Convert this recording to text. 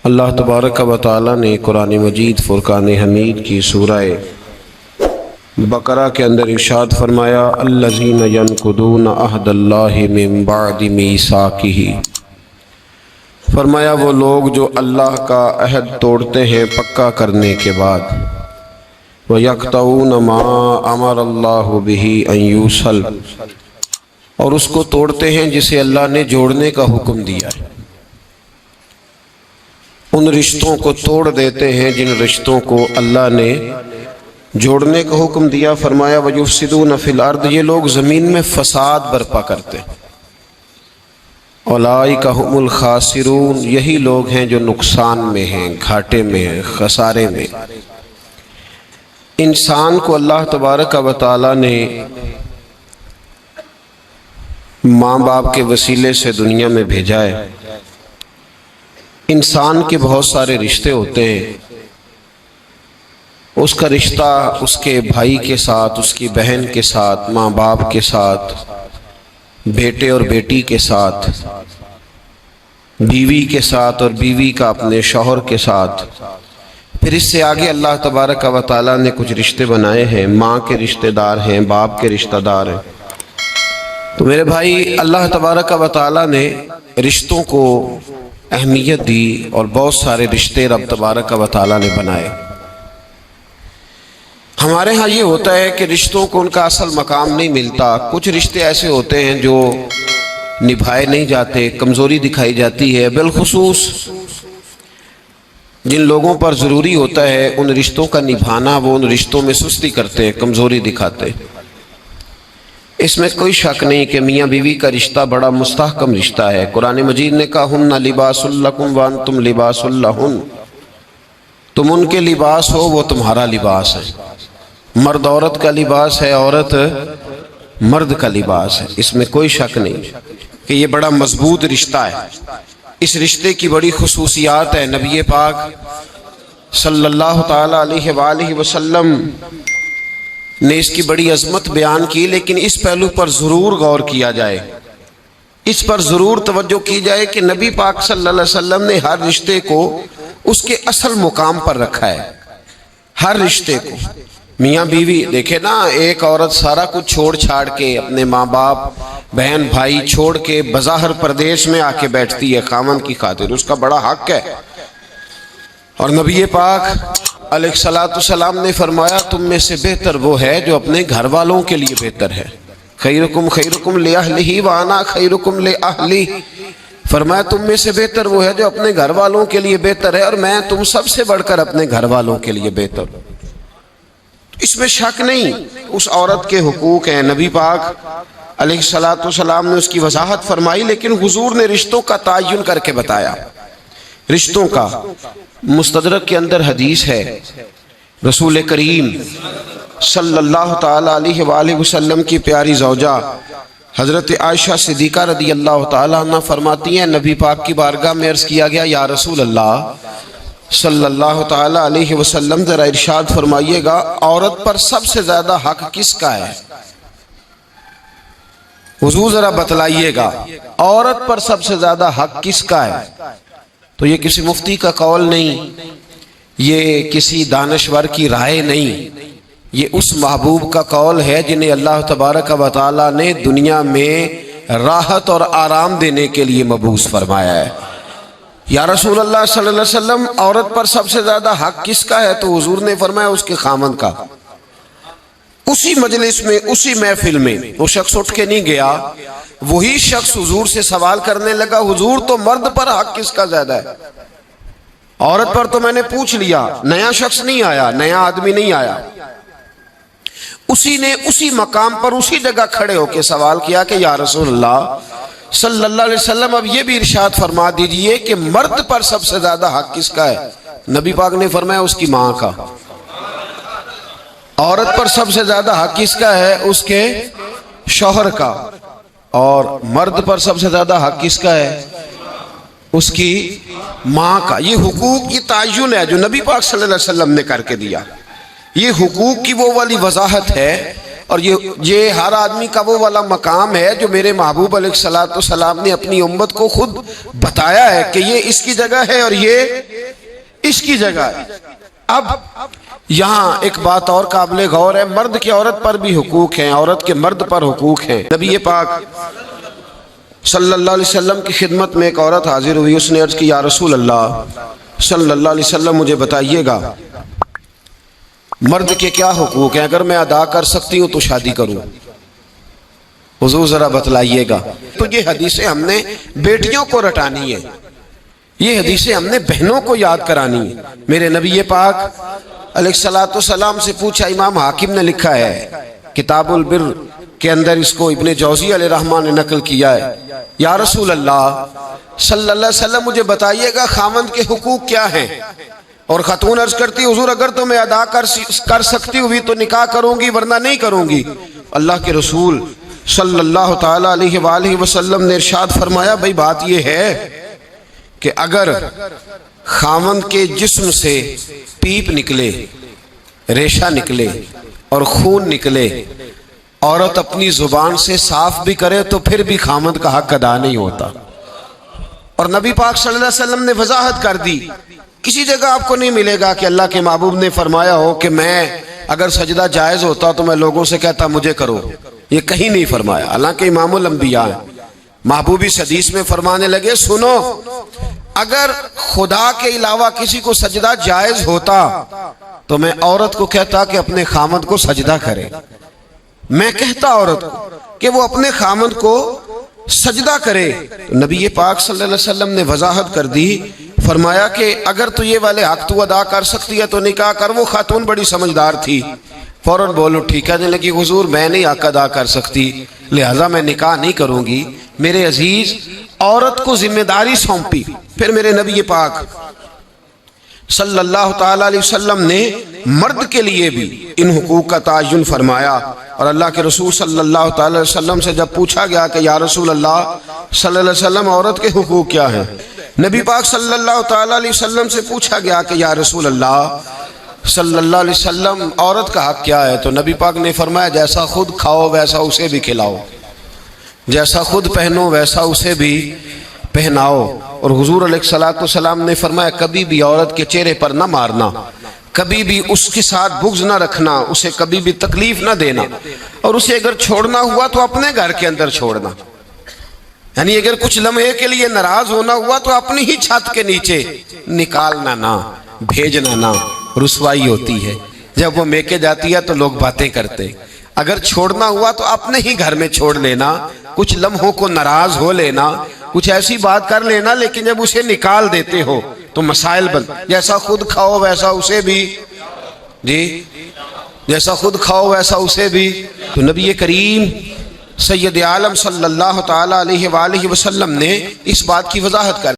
اللہ تبارک و تعالی نے قرآن مجید فرقان حمید کی سورہ بقرہ کے اندر ارشاد فرمایا الذین ینقضون عہد اللہ من بعد میثاقہ، فرمایا وہ لوگ جو اللہ کا عہد توڑتے ہیں پکا کرنے کے بعد، وَيَقْطَعُونَ مَا أَمَرَ اللَّهُ بِهِ أَن يُوصَلَ، اور اس کو توڑتے ہیں جسے اللہ نے جوڑنے کا حکم دیا ہے، ان رشتوں کو توڑ دیتے ہیں جن رشتوں کو اللہ نے جوڑنے کا حکم دیا۔ فرمایا وَيُفْسِدُونَ فِي الْأَرْضِ، یہ لوگ زمین میں فساد برپا کرتے ہیں۔ اولئک ھم الخاسرون، یہی لوگ ہیں جو نقصان میں ہیں، گھاٹے میں ہیں، خسارے میں۔ انسان کو اللہ تبارک و تعالی نے ماں باپ کے وسیلے سے دنیا میں بھیجا ہے۔ انسان کے بہت سارے رشتے ہوتے ہیں، اس کا رشتہ اس کے بھائی کے ساتھ، اس کی بہن کے ساتھ، ماں باپ کے ساتھ، بیٹے اور بیٹی کے ساتھ، بیوی کے ساتھ اور بیوی کا اپنے شوہر کے ساتھ۔ پھر اس سے آگے اللہ تبارک و تعالیٰ نے کچھ رشتے بنائے ہیں، ماں کے رشتہ دار ہیں، باپ کے رشتہ دار ہیں۔ تو میرے بھائی، اللہ تبارک و تعالیٰ نے رشتوں کو اہمیت دی اور بہت سارے رشتے رب تبارک و تعالیٰ نے بنائے۔ ہمارے ہاں یہ ہوتا ہے کہ رشتوں کو ان کا اصل مقام نہیں ملتا۔ کچھ رشتے ایسے ہوتے ہیں جو نبھائے نہیں جاتے، کمزوری دکھائی جاتی ہے، بالخصوص جن لوگوں پر ضروری ہوتا ہے ان رشتوں کا نبھانا، وہ ان رشتوں میں سستی کرتے ہیں، کمزوری دکھاتے ہیں۔ اس میں کوئی شک نہیں کہ میاں بیوی کا رشتہ بڑا مستحکم رشتہ ہے۔ قرآن مجید نے کہا ہن لباس لکم وانتم لباس لہن، تم ان کے لباس ہو، وہ تمہارا لباس ہے۔ مرد عورت کا لباس ہے، عورت مرد کا لباس ہے۔ اس میں کوئی شک نہیں کہ یہ بڑا مضبوط رشتہ ہے۔ اس رشتے کی بڑی خصوصیات ہے۔ نبی پاک صلی اللہ تعالی علیہ وآلہ وسلم نے اس کی بڑی عظمت بیان کی، لیکن اس پہلو پر ضرور غور کیا جائے، اس پر ضرور توجہ کی جائے کہ نبی پاک صلی اللہ علیہ وسلم نے ہر رشتے کو اس کے اصل مقام پر رکھا ہے۔ ہر رشتے کو، میاں بیوی دیکھیں نا، ایک عورت سارا کچھ چھوڑ چھاڑ کے، اپنے ماں باپ بہن بھائی چھوڑ کے بظاہر پردیش میں آ کے بیٹھتی ہے خامن کی خاطر، اس کا بڑا حق ہے۔ اور نبی پاک علیہ السلام نے فرمایا تم میں سے بہتر وہ ہے جو اپنے گھر والوں کے لیے بہتر ہے۔ خیرکم خیرکم لأہلہ وانا خیرکم لأہلی، فرمایا تم میں سے بہتر وہ ہے جو اپنے گھر والوں کے لیے بہتر ہے، اور میں تم سب سے بڑھ کر اپنے گھر والوں کے لیے بہتر ہوں۔ اس میں شک نہیں، اس عورت کے حقوق ہیں۔ نبی پاک علیہ السلام نے اس کی وضاحت فرمائی، لیکن حضور نے رشتوں کا تعین کر کے بتایا۔ رشتوں کا مستدرک کے اندر حدیث ہے، رسول کریم صلی اللہ تعالی علیہ وآلہ وسلم کی پیاری زوجہ حضرت عائشہ صدیقہ رضی اللہ تعالی عنہ فرماتی ہیں، نبی پاک کی بارگاہ میں عرض کیا گیا یا رسول اللہ صلی اللہ تعالی علیہ وسلم ذرا ارشاد فرمائیے گا عورت پر سب سے زیادہ حق کس کا ہے؟ حضور ذرا بتلائیے گا عورت پر سب سے زیادہ حق کس کا ہے؟ تو یہ کسی مفتی کا قول نہیں، یہ کسی دانشور کی رائے نہیں، یہ اس محبوب کا قول ہے جنہیں اللہ تبارک و تعالی نے دنیا میں راحت اور آرام دینے کے لیے مبعوث فرمایا ہے۔ یا رسول اللہ صلی اللہ علیہ وسلم عورت پر سب سے زیادہ حق کس کا ہے؟ تو حضور نے فرمایا اس کے خامن کا۔ اسی مجلس میں، اسی محفل میں وہ شخص اٹھ کے نہیں گیا، وہی شخص حضور سے سوال کرنے لگا حضور تو مرد پر حق کس کا زیادہ ہے؟ عورت پر تو میں نے پوچھ لیا، نیا شخص نہیں آیا، نیا آدمی نہیں آیا۔ اسی نے اسی مقام پر اسی جگہ کھڑے ہو کے سوال کیا کہ یا رسول اللہ صلی اللہ علیہ وسلم اب یہ بھی ارشاد فرما دیجئے کہ مرد پر سب سے زیادہ حق کس کا ہے؟ نبی پاک نے فرمایا اس کی ماں کا۔ عورت پر سب سے زیادہ حق کس کا ہے؟ اس کے شوہر کا۔ اور مرد پر سب سے زیادہ حق کس کا ہے؟ اس کی ماں کا۔ یہ حقوق کی تعین ہے جو نبی پاک صلی اللہ علیہ وسلم نے کر کے دیا۔ یہ حقوق کی وہ والی وضاحت ہے اور یہ ہر آدمی کا وہ والا مقام ہے جو میرے محبوب علیہ الصلوۃ والسلام نے اپنی امت کو خود بتایا ہے کہ یہ اس کی جگہ ہے اور یہ اس کی جگہ ہے۔ اب یہاں ایک بات اور قابل غور ہے، مرد کے عورت پر بھی حقوق ہیں، عورت کے مرد پر حقوق ہیں۔ نبی پاک صلی اللہ علیہ وسلم کی خدمت میں ایک عورت حاضر ہوئی، اس نے عرض کی یا رسول اللہ صلی اللہ علیہ وسلم مجھے بتائیے گا مرد کے کیا حقوق ہیں، اگر میں ادا کر سکتی ہوں تو شادی کروں، حضور ذرا بتلائیے گا۔ تو یہ حدیثیں ہم نے بیٹیوں کو رٹانی ہے، یہ حدیثیں ہم نے بہنوں کو یاد کرانی ہے۔ میرے نبی پاک علیہ الصلوۃ والسلام سے پوچھا، امام حاکم نے لکھا ہے کتاب البر کے اندر، اس کو ابن جوزی علیہ الرحمٰن نے نقل کیا ہے، یا رسول اللہ صلی اللہ علیہ وسلم مجھے بتائیے گا خاوند کے حقوق کیا ہیں؟ اور خاتون عرض کرتی حضور اگر تو میں ادا کر سکتی ہوئی تو نکاح کروں گی ورنہ نہیں کروں گی۔ اللہ کے رسول صلی اللہ تعالی علیہ وآلہ وسلم نے ارشاد فرمایا، بھئی بات یہ ہے کہ اگر خاوند کے جسم سے پیپ نکلے، ریشہ نکلے اور خون نکلے، عورت اپنی زبان سے صاف بھی کرے تو پھر بھی خاوند کا حق ادا نہیں ہوتا۔ اور نبی پاک صلی اللہ علیہ وسلم نے وضاحت کر دی، کسی جگہ آپ کو نہیں ملے گا کہ اللہ کے محبوب نے فرمایا ہو کہ میں اگر سجدہ جائز ہوتا تو میں لوگوں سے کہتا مجھے کرو، یہ کہیں نہیں فرمایا۔ حالانکہ امام الانبیاء محبوب اس حدیث میں فرمانے لگے سنو، اگر خدا کے علاوہ کسی کو سجدہ جائز ہوتا تو میں عورت کو کہتا کہ اپنے خامد کو سجدہ کرے، میں کہتا عورت کو کہ وہ اپنے خامد کو سجدہ کرے۔ نبی پاک صلی اللہ علیہ وسلم نے وضاحت کر دی، فرمایا کہ اگر تو یہ والے حق تو ادا کر سکتی ہے تو نکاح کر۔ وہ خاتون بڑی سمجھدار تھی، فوراً بولو ٹھیک ہے، لگی حضور میں نہیں حق ادا کر سکتی لہٰذا میں نکاح نہیں کروں گی۔ میرے عزیز عورت کو ذمہ داری سونپی۔ پھر میرے نبی پاک صلی اللہ تعالی علیہ وسلم نے مرد کے لیے بھی ان حقوق کا تعین فرمایا، اور اللہ کے رسول صلی اللہ تعالی علیہ وسلم سے جب پوچھا گیا کہ یا رسول اللہ صلی اللہ علیہ وسلم عورت کے حقوق کیا ہیں، نبی پاک صلی اللہ تعالی علیہ وسلم سے پوچھا گیا کہ یا رسول اللہ صلی اللہ علیہ وسلم عورت کا حق کیا ہے، تو نبی پاک نے فرمایا جیسا خود کھاؤ ویسا اسے بھی کھلاؤ، جیسا خود پہنو ویسا اسے بھی پہناؤ۔ اور حضور علیہ الصلوۃ والسلام نے فرمایا کبھی بھی عورت کے چہرے پر نہ مارنا، کبھی بھی اس کے ساتھ بغض نہ رکھنا، اسے کبھی بھی تکلیف نہ دینا، اور اسے اگر چھوڑنا ہوا تو اپنے گھر کے اندر چھوڑنا، یعنی اگر کچھ لمحے کے لیے ناراض ہونا ہوا تو اپنی ہی چھت کے نیچے نکالنا نہ، بھیجنا نہ، رسوائی ہوتی ہے جب وہ میکے جاتی ہے تو لوگ باتیں کرتے۔ اگر چھوڑنا ہوا تو اپنے ہی گھر میں چھوڑ لینا، کچھ لمحوں کو ناراض ہو لینا، کچھ ایسی بات کر لینا، لیکن جب اسے نکال دیتے ہو تو مسائل بن، جیسا خود کھاؤ ویسا اسے بھی، جی جیسا خود کھاؤ ویسا اسے بھی۔ تو نبی کریم سید عالم صلی اللہ تعالی علیہ وآلہ وسلم نے اس بات کی وضاحت کر